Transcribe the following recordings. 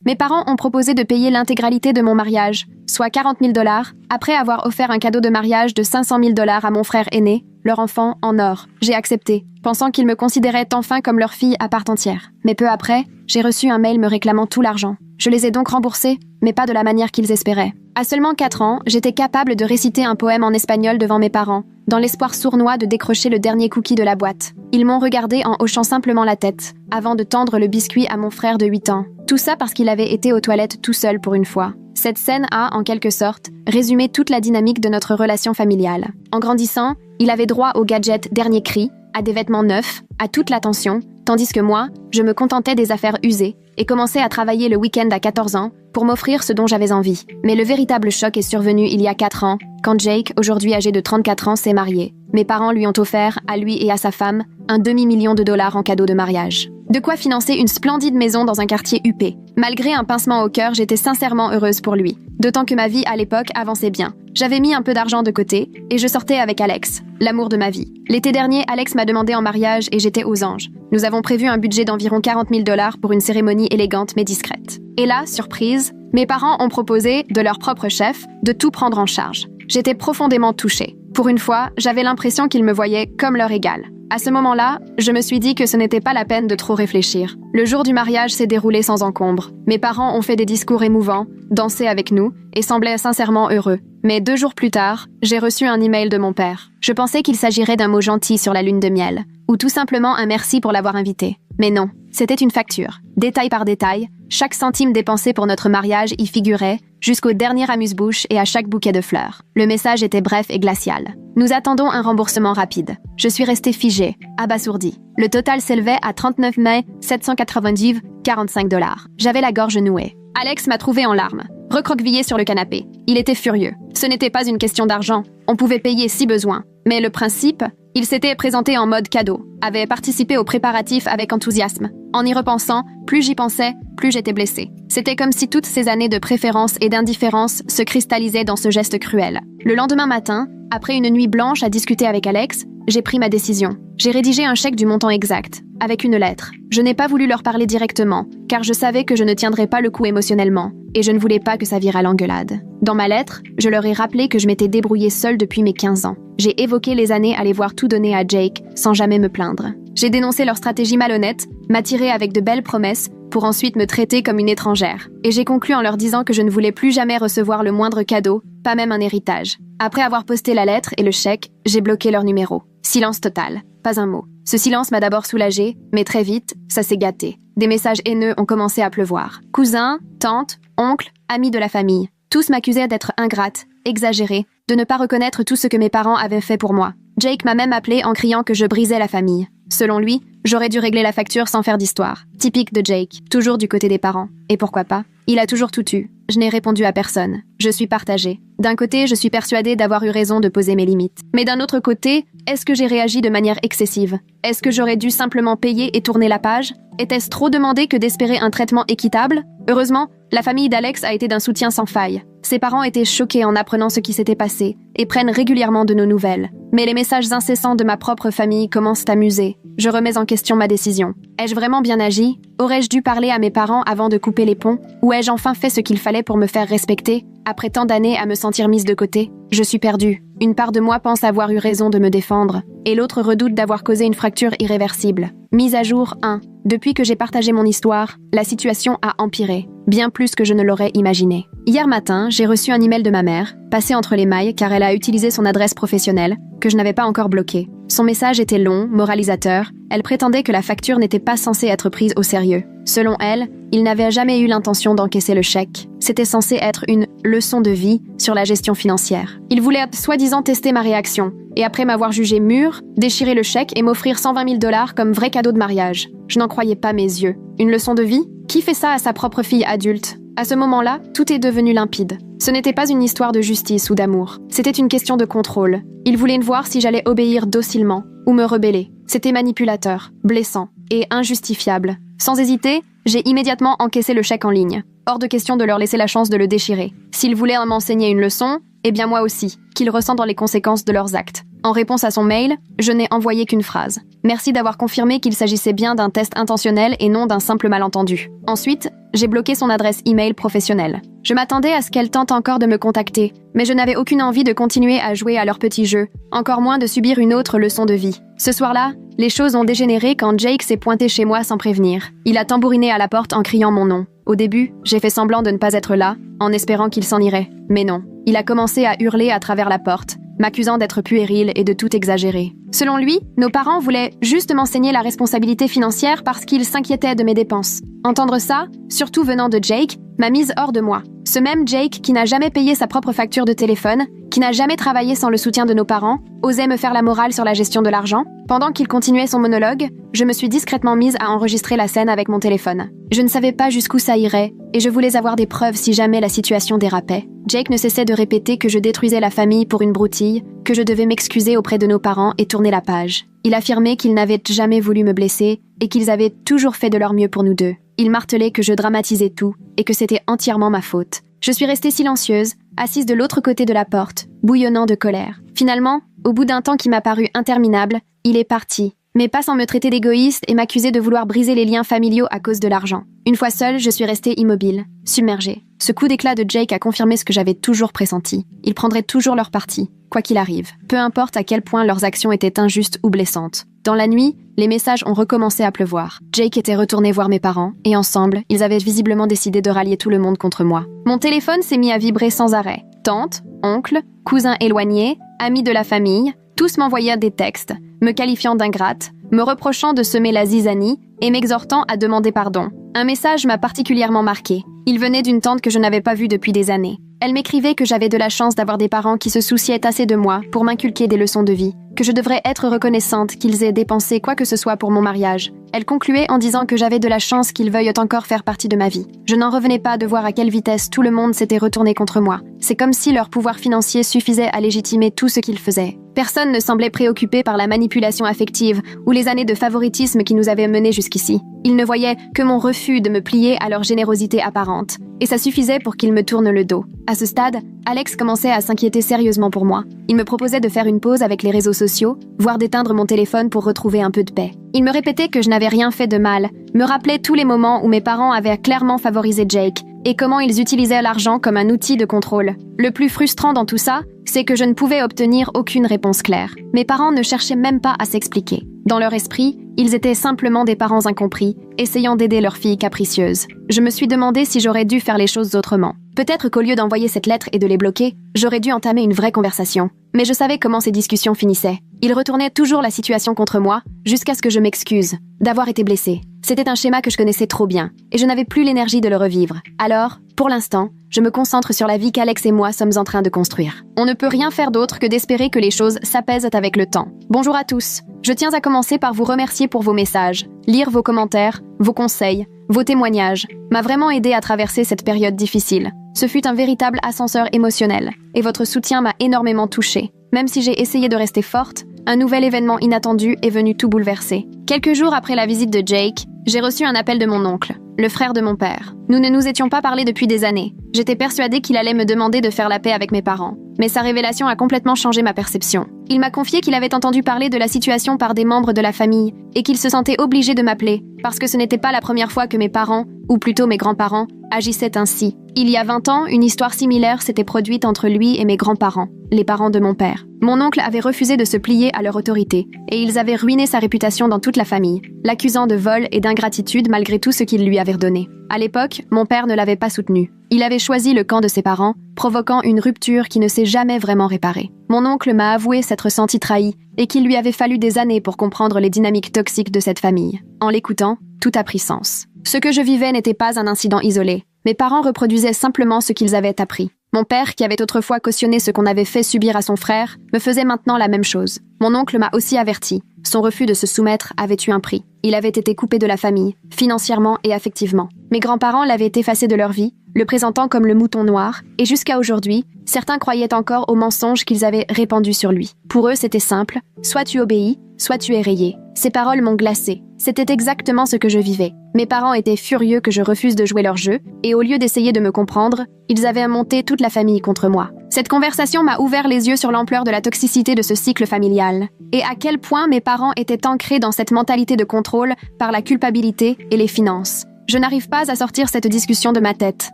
Mes parents ont proposé de payer l'intégralité de mon mariage, soit 40 000 $, après avoir offert un cadeau de mariage de 500 000 $ à mon frère aîné, leur enfant en or. J'ai accepté, pensant qu'ils me considéraient enfin comme leur fille à part entière. Mais peu après, j'ai reçu un mail me réclamant tout l'argent. Je les ai donc remboursés, mais pas de la manière qu'ils espéraient. À seulement 4 ans, j'étais capable de réciter un poème en espagnol devant mes parents, dans l'espoir sournois de décrocher le dernier cookie de la boîte. Ils m'ont regardé en hochant simplement la tête, avant de tendre le biscuit à mon frère de 8 ans. Tout ça parce qu'il avait été aux toilettes tout seul pour une fois. Cette scène a, en quelque sorte, résumé toute la dynamique de notre relation familiale. En grandissant, il avait droit aux gadgets dernier cri, à des vêtements neufs, à toute l'attention, tandis que moi, je me contentais des affaires usées et commençais à travailler le week-end à 14 ans pour m'offrir ce dont j'avais envie. Mais le véritable choc est survenu il y a 4 ans, quand Jake, aujourd'hui âgé de 34 ans, s'est marié. Mes parents lui ont offert, à lui et à sa femme, un demi-million de dollars en cadeau de mariage. De quoi financer une splendide maison dans un quartier huppé. Malgré un pincement au cœur, j'étais sincèrement heureuse pour lui. D'autant que ma vie à l'époque avançait bien. J'avais mis un peu d'argent de côté et je sortais avec Alex, l'amour de ma vie. L'été dernier, Alex m'a demandé en mariage et j'étais aux anges. Nous avons prévu un budget d'environ 40 000 $ pour une cérémonie élégante mais discrète. Et là, surprise, mes parents ont proposé, de leur propre chef, de tout prendre en charge. J'étais profondément touchée. Pour une fois, j'avais l'impression qu'ils me voyaient comme leur égal. À ce moment-là, je me suis dit que ce n'était pas la peine de trop réfléchir. Le jour du mariage s'est déroulé sans encombre. Mes parents ont fait des discours émouvants, dansé avec nous et semblaient sincèrement heureux. Mais 2 jours plus tard, j'ai reçu un email de mon père. Je pensais qu'il s'agirait d'un mot gentil sur la lune de miel, ou tout simplement un merci pour l'avoir invité. Mais non, c'était une facture. Détail par détail, chaque centime dépensé pour notre mariage y figurait, jusqu'au dernier amuse-bouche et à chaque bouquet de fleurs. Le message était bref et glacial. Nous attendons un remboursement rapide. Je suis restée figée, abasourdie. Le total s'élevait à 39 790,45 $. J'avais la gorge nouée. Alex m'a trouvée en larmes, recroquevillée sur le canapé. Il était furieux. Ce n'était pas une question d'argent. On pouvait payer si besoin. Mais le principe, il s'était présenté en mode cadeau, avait participé aux préparatifs avec enthousiasme. En y repensant, plus j'y pensais, plus j'étais blessée. C'était comme si toutes ces années de préférence et d'indifférence se cristallisaient dans ce geste cruel. Le lendemain matin, après une nuit blanche à discuter avec Alex, j'ai pris ma décision. J'ai rédigé un chèque du montant exact, avec une lettre. Je n'ai pas voulu leur parler directement, car je savais que je ne tiendrais pas le coup émotionnellement, et je ne voulais pas que ça vire à l'engueulade. Dans ma lettre, je leur ai rappelé que je m'étais débrouillée seule depuis mes 15 ans. J'ai évoqué les années à les voir tout donner à Jake, sans jamais me plaindre. J'ai dénoncé leur stratégie malhonnête, m'attirer avec de belles promesses, pour ensuite me traiter comme une étrangère. Et j'ai conclu en leur disant que je ne voulais plus jamais recevoir le moindre cadeau, pas même un héritage. Après avoir posté la lettre et le chèque, j'ai bloqué leur numéro. Silence total. Pas un mot. Ce silence m'a d'abord soulagée, mais très vite, ça s'est gâté. Des messages haineux ont commencé à pleuvoir. Cousins, tantes, oncles, amis de la famille. Tous m'accusaient d'être ingrate, exagérée, de ne pas reconnaître tout ce que mes parents avaient fait pour moi. Jake m'a même appelé en criant que je brisais la famille. Selon lui, j'aurais dû régler la facture sans faire d'histoire. Typique de Jake, toujours du côté des parents. Et pourquoi pas? Il a toujours tout eu. Je n'ai répondu à personne. Je suis partagée. D'un côté, je suis persuadée d'avoir eu raison de poser mes limites. Mais d'un autre côté, est-ce que j'ai réagi de manière excessive? Est-ce que j'aurais dû simplement payer et tourner la page? Était-ce trop demandé que d'espérer un traitement équitable? Heureusement, la famille d'Alex a été d'un soutien sans faille. Ses parents étaient choqués en apprenant ce qui s'était passé et prennent régulièrement de nos nouvelles. Mais les messages incessants de ma propre famille commencent à m'user. Je remets en question ma décision. Ai-je vraiment bien agi? Aurais-je dû parler à mes parents avant de couper les ponts? Ou ai-je enfin fait ce qu'il fallait pour me faire respecter? Après tant d'années à me sentir mise de côté, je suis perdue. Une part de moi pense avoir eu raison de me défendre, et l'autre redoute d'avoir causé une fracture irréversible. Mise à jour 1. Depuis que j'ai partagé mon histoire, la situation a empiré, bien plus que je ne l'aurais imaginé. Hier matin, j'ai reçu un email de ma mère, passé entre les mailles car elle a utilisé son adresse professionnelle, que je n'avais pas encore bloquée. Son message était long, moralisateur, elle prétendait que la facture n'était pas censée être prise au sérieux. Selon elle, il n'avait jamais eu l'intention d'encaisser le chèque. C'était censé être une leçon de vie sur la gestion financière. Il voulait soi-disant tester ma réaction, et après m'avoir jugé mûre, déchirer le chèque et m'offrir 120 000 $ comme vrai cadeau de mariage. Je n'en croyais pas mes yeux. Une leçon de vie? Qui fait ça à sa propre fille adulte? À ce moment-là, tout est devenu limpide. Ce n'était pas une histoire de justice ou d'amour. C'était une question de contrôle. Il voulait voir si j'allais obéir docilement ou me rebeller. C'était manipulateur, blessant et injustifiable. Sans hésiter, j'ai immédiatement encaissé le chèque en ligne. Hors de question de leur laisser la chance de le déchirer. S'ils voulaient m'enseigner une leçon, eh bien moi aussi, qu'ils ressentent dans les conséquences de leurs actes. En réponse à son mail, je n'ai envoyé qu'une phrase. Merci d'avoir confirmé qu'il s'agissait bien d'un test intentionnel et non d'un simple malentendu. Ensuite, j'ai bloqué son adresse e-mail professionnelle. Je m'attendais à ce qu'elle tente encore de me contacter, mais je n'avais aucune envie de continuer à jouer à leur petit jeu, encore moins de subir une autre leçon de vie. Ce soir-là, les choses ont dégénéré quand Jake s'est pointé chez moi sans prévenir. Il a tambouriné à la porte en criant mon nom. Au début, j'ai fait semblant de ne pas être là, en espérant qu'il s'en irait. Mais non. Il a commencé à hurler à travers la porte, m'accusant d'être puéril et de tout exagérer. Selon lui, nos parents voulaient juste m'enseigner la responsabilité financière parce qu'ils s'inquiétaient de mes dépenses. Entendre ça, surtout venant de Jake, m'a mise hors de moi. Ce même Jake qui n'a jamais payé sa propre facture de téléphone, qui n'a jamais travaillé sans le soutien de nos parents, osait me faire la morale sur la gestion de l'argent. Pendant qu'il continuait son monologue, je me suis discrètement mise à enregistrer la scène avec mon téléphone. Je ne savais pas jusqu'où ça irait, et je voulais avoir des preuves si jamais la situation dérapait. Jake ne cessait de répéter que je détruisais la famille pour une broutille, que je devais m'excuser auprès de nos parents et tourner la page. Il affirmait qu'ils n'avaient jamais voulu me blesser et qu'ils avaient toujours fait de leur mieux pour nous deux. Il martelait que je dramatisais tout et que c'était entièrement ma faute. Je suis restée silencieuse, assise de l'autre côté de la porte, bouillonnant de colère. Finalement, au bout d'un temps qui m'a paru interminable, il est parti, mais pas sans me traiter d'égoïste et m'accuser de vouloir briser les liens familiaux à cause de l'argent. Une fois seule, je suis restée immobile, submergée. Ce coup d'éclat de Jake a confirmé ce que j'avais toujours pressenti. Ils prendraient toujours leur parti, quoi qu'il arrive, peu importe à quel point leurs actions étaient injustes ou blessantes. Dans la nuit, les messages ont recommencé à pleuvoir. Jake était retourné voir mes parents, et ensemble, ils avaient visiblement décidé de rallier tout le monde contre moi. Mon téléphone s'est mis à vibrer sans arrêt. Tante, oncle, cousins éloignés, amis de la famille, tous m'envoyaient des textes, me qualifiant d'ingrate, me reprochant de semer la zizanie et m'exhortant à demander pardon. Un message m'a particulièrement marqué. Il venait d'une tante que je n'avais pas vue depuis des années. Elle m'écrivait que j'avais de la chance d'avoir des parents qui se souciaient assez de moi pour m'inculquer des leçons de vie, que je devrais être reconnaissante qu'ils aient dépensé quoi que ce soit pour mon mariage. Elle concluait en disant que j'avais de la chance qu'ils veuillent encore faire partie de ma vie. Je n'en revenais pas de voir à quelle vitesse tout le monde s'était retourné contre moi. C'est comme si leur pouvoir financier suffisait à légitimer tout ce qu'ils faisaient. Personne ne semblait préoccupé par la manipulation affective ou les années de favoritisme qui nous avaient menés jusqu'ici. Ils ne voyaient que mon refus de me plier à leur générosité apparente. Et ça suffisait pour qu'ils me tournent le dos. À ce stade, Alex commençait à s'inquiéter sérieusement pour moi. Il me proposait de faire une pause avec les réseaux sociaux, voire d'éteindre mon téléphone pour retrouver un peu de paix. Il me répétait que je n'avais rien fait de mal, me rappelait tous les moments où mes parents avaient clairement favorisé Jake, et comment ils utilisaient l'argent comme un outil de contrôle. Le plus frustrant dans tout ça, c'est que je ne pouvais obtenir aucune réponse claire. Mes parents ne cherchaient même pas à s'expliquer. Dans leur esprit, ils étaient simplement des parents incompris, essayant d'aider leur fille capricieuse. Je me suis demandé si j'aurais dû faire les choses autrement. Peut-être qu'au lieu d'envoyer cette lettre et de les bloquer, j'aurais dû entamer une vraie conversation. Mais je savais comment ces discussions finissaient. Ils retournaient toujours la situation contre moi, jusqu'à ce que je m'excuse d'avoir été blessée. C'était un schéma que je connaissais trop bien, et je n'avais plus l'énergie de le revivre. Alors, pour l'instant, je me concentre sur la vie qu'Alex et moi sommes en train de construire. On ne peut rien faire d'autre que d'espérer que les choses s'apaisent avec le temps. Bonjour à tous. Je tiens à commencer par vous remercier pour vos messages. Lire vos commentaires, vos conseils, vos témoignages m'a vraiment aidé à traverser cette période difficile. Ce fut un véritable ascenseur émotionnel, et votre soutien m'a énormément touchée. Même si j'ai essayé de rester forte, un nouvel événement inattendu est venu tout bouleverser. Quelques jours après la visite de Jake, j'ai reçu un appel de mon oncle, le frère de mon père. Nous ne nous étions pas parlé depuis des années. J'étais persuadée qu'il allait me demander de faire la paix avec mes parents. Mais sa révélation a complètement changé ma perception. Il m'a confié qu'il avait entendu parler de la situation par des membres de la famille et qu'il se sentait obligé de m'appeler parce que ce n'était pas la première fois que mes parents, ou plutôt mes grands-parents, agissaient ainsi. Il y a 20 ans, une histoire similaire s'était produite entre lui et mes grands-parents, les parents de mon père. Mon oncle avait refusé de se plier à leur autorité et ils avaient ruiné sa réputation dans toute la famille, l'accusant de vol et d'ingratitude malgré tout ce qu'ils lui avaient redonné. À l'époque, mon père ne l'avait pas soutenu. Il avait choisi le camp de ses parents, provoquant une rupture qui ne s'est jamais vraiment réparée. Mon oncle m'a avoué s'être senti trahi et qu'il lui avait fallu des années pour comprendre les dynamiques toxiques de cette famille. En l'écoutant, tout a pris sens. Ce que je vivais n'était pas un incident isolé. Mes parents reproduisaient simplement ce qu'ils avaient appris. Mon père, qui avait autrefois cautionné ce qu'on avait fait subir à son frère, me faisait maintenant la même chose. Mon oncle m'a aussi averti. Son refus de se soumettre avait eu un prix. Il avait été coupé de la famille, financièrement et affectivement. Mes grands-parents l'avaient effacé de leur vie, le présentant comme le mouton noir, et jusqu'à aujourd'hui, certains croyaient encore aux mensonges qu'ils avaient répandus sur lui. Pour eux, c'était simple, soit tu obéis, soit tu es rayé. Ces paroles m'ont glacée. C'était exactement ce que je vivais. Mes parents étaient furieux que je refuse de jouer leur jeu, et au lieu d'essayer de me comprendre, ils avaient monté toute la famille contre moi. Cette conversation m'a ouvert les yeux sur l'ampleur de la toxicité de ce cycle familial, et à quel point mes parents étaient ancrés dans cette mentalité de contrôle par la culpabilité et les finances. Je n'arrive pas à sortir cette discussion de ma tête.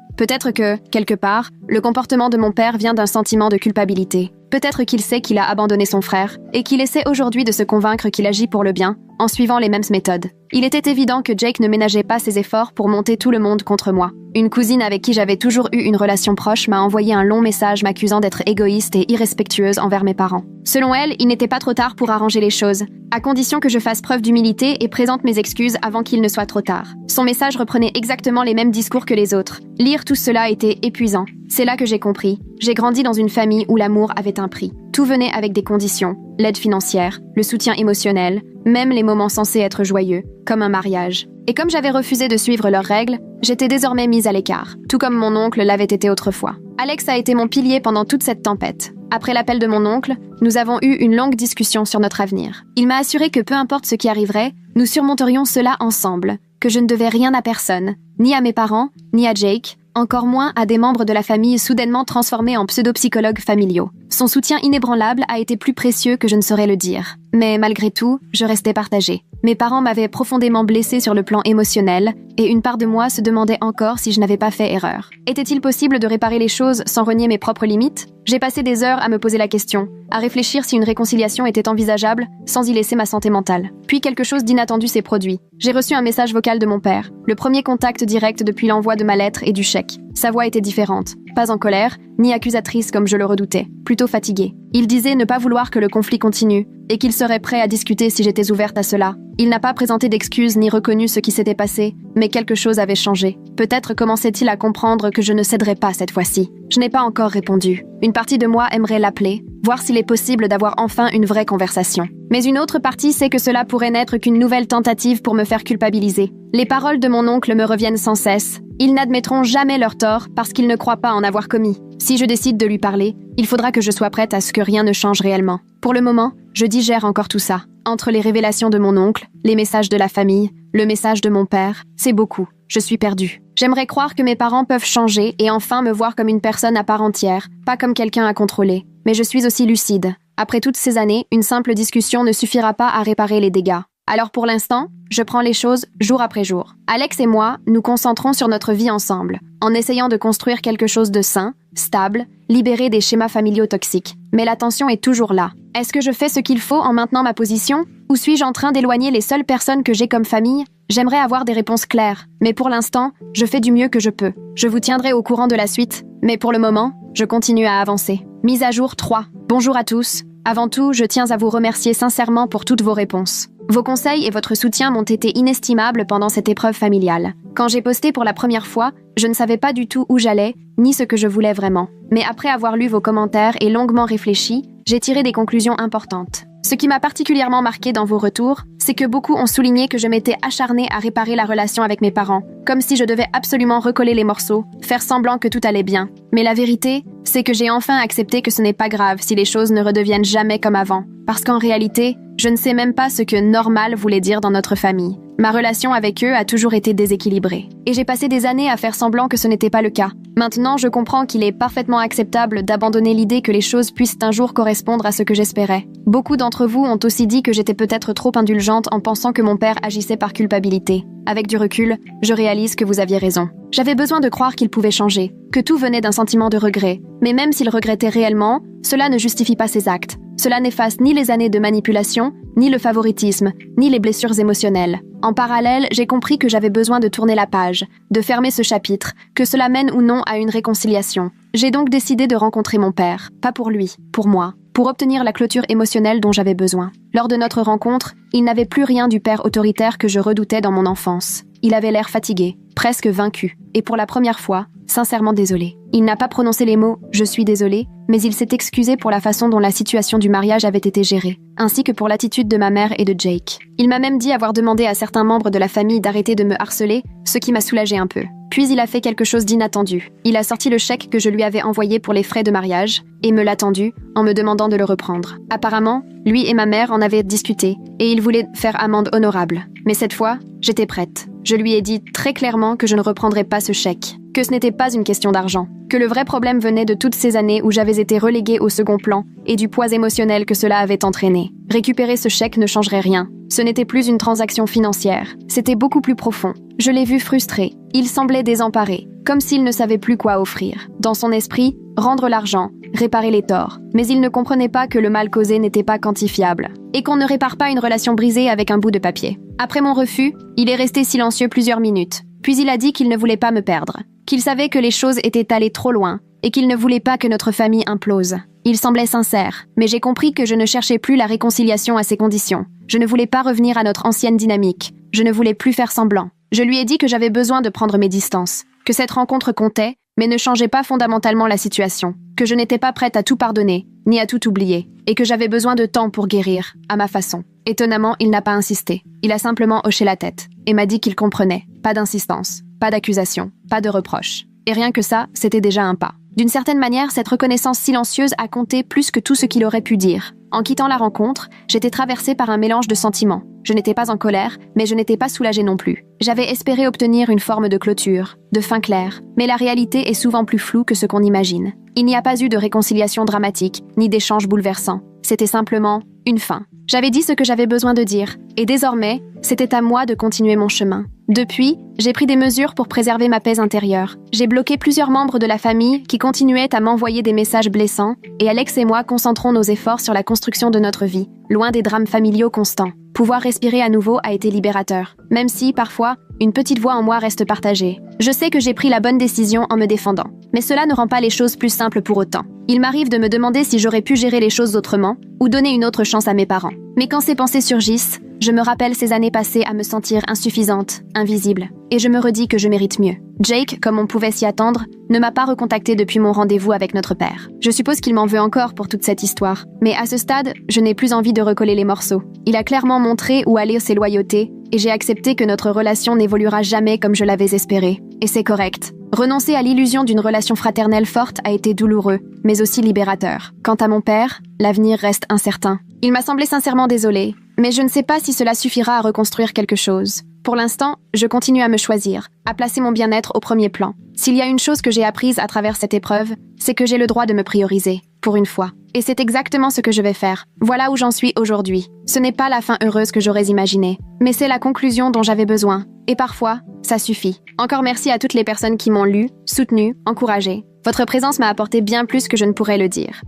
Peut-être que, quelque part, le comportement de mon père vient d'un sentiment de culpabilité. Peut-être qu'il sait qu'il a abandonné son frère et qu'il essaie aujourd'hui de se convaincre qu'il agit pour le bien en suivant les mêmes méthodes. Il était évident que Jake ne ménageait pas ses efforts pour monter tout le monde contre moi. Une cousine avec qui j'avais toujours eu une relation proche m'a envoyé un long message m'accusant d'être égoïste et irrespectueuse envers mes parents. Selon elle, il n'était pas trop tard pour arranger les choses, à condition que je fasse preuve d'humilité et présente mes excuses avant qu'il ne soit trop tard. Son message reprenait exactement les mêmes discours que les autres. Lire tout cela était épuisant. C'est là que j'ai compris. J'ai grandi dans une famille où l'amour avait un prix. Tout venait avec des conditions, l'aide financière, le soutien émotionnel, même les moments censés être joyeux, comme un mariage. Et comme j'avais refusé de suivre leurs règles, j'étais désormais mise à l'écart, tout comme mon oncle l'avait été autrefois. Alex a été mon pilier pendant toute cette tempête. Après l'appel de mon oncle, nous avons eu une longue discussion sur notre avenir. Il m'a assuré que peu importe ce qui arriverait, nous surmonterions cela ensemble, que je ne devais rien à personne, ni à mes parents, ni à Jake, encore moins à des membres de la famille soudainement transformés en pseudo-psychologues familiaux. Son soutien inébranlable a été plus précieux que je ne saurais le dire. Mais malgré tout, je restais partagée. Mes parents m'avaient profondément blessée sur le plan émotionnel, et une part de moi se demandait encore si je n'avais pas fait erreur. Était-il possible de réparer les choses sans renier mes propres limites? J'ai passé des heures à me poser la question, à réfléchir si une réconciliation était envisageable sans y laisser ma santé mentale. Puis quelque chose d'inattendu s'est produit. J'ai reçu un message vocal de mon père, le premier contact direct depuis l'envoi de ma lettre et du chèque. Sa voix était différente, pas en colère, ni accusatrice comme je le redoutais, plutôt fatiguée. Il disait ne pas vouloir que le conflit continue, et qu'il serait prêt à discuter si j'étais ouverte à cela. Il n'a pas présenté d'excuses ni reconnu ce qui s'était passé, mais quelque chose avait changé. Peut-être commençait-il à comprendre que je ne céderais pas cette fois-ci. Je n'ai pas encore répondu. Une partie de moi aimerait l'appeler, voir s'il est possible d'avoir enfin une vraie conversation. Mais une autre partie sait que cela pourrait n'être qu'une nouvelle tentative pour me faire culpabiliser. Les paroles de mon oncle me reviennent sans cesse. Ils n'admettront jamais leur tort parce qu'ils ne croient pas en avoir commis. Si je décide de lui parler, il faudra que je sois prête à ce que rien ne change réellement. Pour le moment, je digère encore tout ça. Entre les révélations de mon oncle, les messages de la famille, le message de mon père, c'est beaucoup. Je suis perdue. J'aimerais croire que mes parents peuvent changer et enfin me voir comme une personne à part entière, pas comme quelqu'un à contrôler. Mais je suis aussi lucide. Après toutes ces années, une simple discussion ne suffira pas à réparer les dégâts. Alors pour l'instant, je prends les choses jour après jour. Alex et moi, nous concentrons sur notre vie ensemble, en essayant de construire quelque chose de sain, stable, libéré des schémas familiaux toxiques. Mais la tension est toujours là. Est-ce que je fais ce qu'il faut en maintenant ma position? Ou suis-je en train d'éloigner les seules personnes que j'ai comme famille? J'aimerais avoir des réponses claires, mais pour l'instant, je fais du mieux que je peux. Je vous tiendrai au courant de la suite, mais pour le moment, je continue à avancer. Mise à jour 3. Bonjour à tous. Avant tout, je tiens à vous remercier sincèrement pour toutes vos réponses. Vos conseils et votre soutien m'ont été inestimables pendant cette épreuve familiale. Quand j'ai posté pour la première fois, je ne savais pas du tout où j'allais, ni ce que je voulais vraiment. Mais après avoir lu vos commentaires et longuement réfléchi, j'ai tiré des conclusions importantes. Ce qui m'a particulièrement marqué dans vos retours, c'est que beaucoup ont souligné que je m'étais acharnée à réparer la relation avec mes parents, comme si je devais absolument recoller les morceaux, faire semblant que tout allait bien. Mais la vérité, c'est que j'ai enfin accepté que ce n'est pas grave si les choses ne redeviennent jamais comme avant, parce qu'en réalité, je ne sais même pas ce que « normal » voulait dire dans notre famille. Ma relation avec eux a toujours été déséquilibrée. Et j'ai passé des années à faire semblant que ce n'était pas le cas. Maintenant, je comprends qu'il est parfaitement acceptable d'abandonner l'idée que les choses puissent un jour correspondre à ce que j'espérais. Beaucoup d'entre vous ont aussi dit que j'étais peut-être trop indulgente en pensant que mon père agissait par culpabilité. Avec du recul, je réalise que vous aviez raison. J'avais besoin de croire qu'il pouvait changer, que tout venait d'un sentiment de regret. Mais même s'il regrettait réellement, cela ne justifie pas ses actes. Cela n'efface ni les années de manipulation, ni le favoritisme, ni les blessures émotionnelles. En parallèle, j'ai compris que j'avais besoin de tourner la page, de fermer ce chapitre, que cela mène ou non à une réconciliation. J'ai donc décidé de rencontrer mon père, pas pour lui, pour moi, pour obtenir la clôture émotionnelle dont j'avais besoin. Lors de notre rencontre, il n'avait plus rien du père autoritaire que je redoutais dans mon enfance. Il avait l'air fatigué, presque vaincu, et pour la première fois, sincèrement désolé. Il n'a pas prononcé les mots « je suis désolé », mais il s'est excusé pour la façon dont la situation du mariage avait été gérée, ainsi que pour l'attitude de ma mère et de Jake. Il m'a même dit avoir demandé à certains membres de la famille d'arrêter de me harceler, ce qui m'a soulagé un peu. Puis il a fait quelque chose d'inattendu. Il a sorti le chèque que je lui avais envoyé pour les frais de mariage et me l'a tendu en me demandant de le reprendre. Apparemment, lui et ma mère en avaient discuté et il voulait faire amende honorable. Mais cette fois, j'étais prête. Je lui ai dit très clairement que je ne reprendrais pas ce chèque, que ce n'était pas une question d'argent, que le vrai problème venait de toutes ces années où j'avais été reléguée au second plan et du poids émotionnel que cela avait entraîné. Récupérer ce chèque ne changerait rien. Ce n'était plus une transaction financière, c'était beaucoup plus profond. Je l'ai vu frustré, il semblait désemparé, comme s'il ne savait plus quoi offrir. Dans son esprit, rendre l'argent, réparer les torts. Mais il ne comprenait pas que le mal causé n'était pas quantifiable, et qu'on ne répare pas une relation brisée avec un bout de papier. Après mon refus, il est resté silencieux plusieurs minutes, puis il a dit qu'il ne voulait pas me perdre, qu'il savait que les choses étaient allées trop loin, et qu'il ne voulait pas que notre famille implose. Il semblait sincère, mais j'ai compris que je ne cherchais plus la réconciliation à ces conditions. Je ne voulais pas revenir à notre ancienne dynamique. Je ne voulais plus faire semblant. Je lui ai dit que j'avais besoin de prendre mes distances, que cette rencontre comptait, mais ne changeait pas fondamentalement la situation, que je n'étais pas prête à tout pardonner, ni à tout oublier, et que j'avais besoin de temps pour guérir, à ma façon. Étonnamment, il n'a pas insisté. Il a simplement hoché la tête, et m'a dit qu'il comprenait. Pas d'insistance, pas d'accusation, pas de reproche. Et rien que ça, c'était déjà un pas. D'une certaine manière, cette reconnaissance silencieuse a compté plus que tout ce qu'il aurait pu dire. En quittant la rencontre, j'étais traversée par un mélange de sentiments. Je n'étais pas en colère, mais je n'étais pas soulagée non plus. J'avais espéré obtenir une forme de clôture, de fin claire, mais la réalité est souvent plus floue que ce qu'on imagine. Il n'y a pas eu de réconciliation dramatique, ni d'échange bouleversant. C'était simplement une fin. J'avais dit ce que j'avais besoin de dire, et désormais, c'était à moi de continuer mon chemin. Depuis, j'ai pris des mesures pour préserver ma paix intérieure. J'ai bloqué plusieurs membres de la famille qui continuaient à m'envoyer des messages blessants, et Alex et moi concentrons nos efforts sur la construction de notre vie, loin des drames familiaux constants. Pouvoir respirer à nouveau a été libérateur, même si, parfois, une petite voix en moi reste partagée. Je sais que j'ai pris la bonne décision en me défendant, mais cela ne rend pas les choses plus simples pour autant. Il m'arrive de me demander si j'aurais pu gérer les choses autrement, ou donner une autre chance à mes parents. Mais quand ces pensées surgissent, je me rappelle ces années passées à me sentir insuffisante, invisible, et je me redis que je mérite mieux. Jake, comme on pouvait s'y attendre, ne m'a pas recontacté depuis mon rendez-vous avec notre père. Je suppose qu'il m'en veut encore pour toute cette histoire, mais à ce stade, je n'ai plus envie de recoller les morceaux. Il a clairement montré où allaient ses loyautés, et j'ai accepté que notre relation n'évoluera jamais comme je l'avais espéré. Et c'est correct. Renoncer à l'illusion d'une relation fraternelle forte a été douloureux, mais aussi libérateur. Quant à mon père, l'avenir reste incertain. Il m'a semblé sincèrement désolé, mais je ne sais pas si cela suffira à reconstruire quelque chose. Pour l'instant, je continue à me choisir, à placer mon bien-être au premier plan. S'il y a une chose que j'ai apprise à travers cette épreuve, c'est que j'ai le droit de me prioriser, pour une fois. Et c'est exactement ce que je vais faire. Voilà où j'en suis aujourd'hui. Ce n'est pas la fin heureuse que j'aurais imaginée, mais c'est la conclusion dont j'avais besoin. Et parfois, ça suffit. Encore merci à toutes les personnes qui m'ont lu, soutenu, encouragé. Votre présence m'a apporté bien plus que je ne pourrais le dire.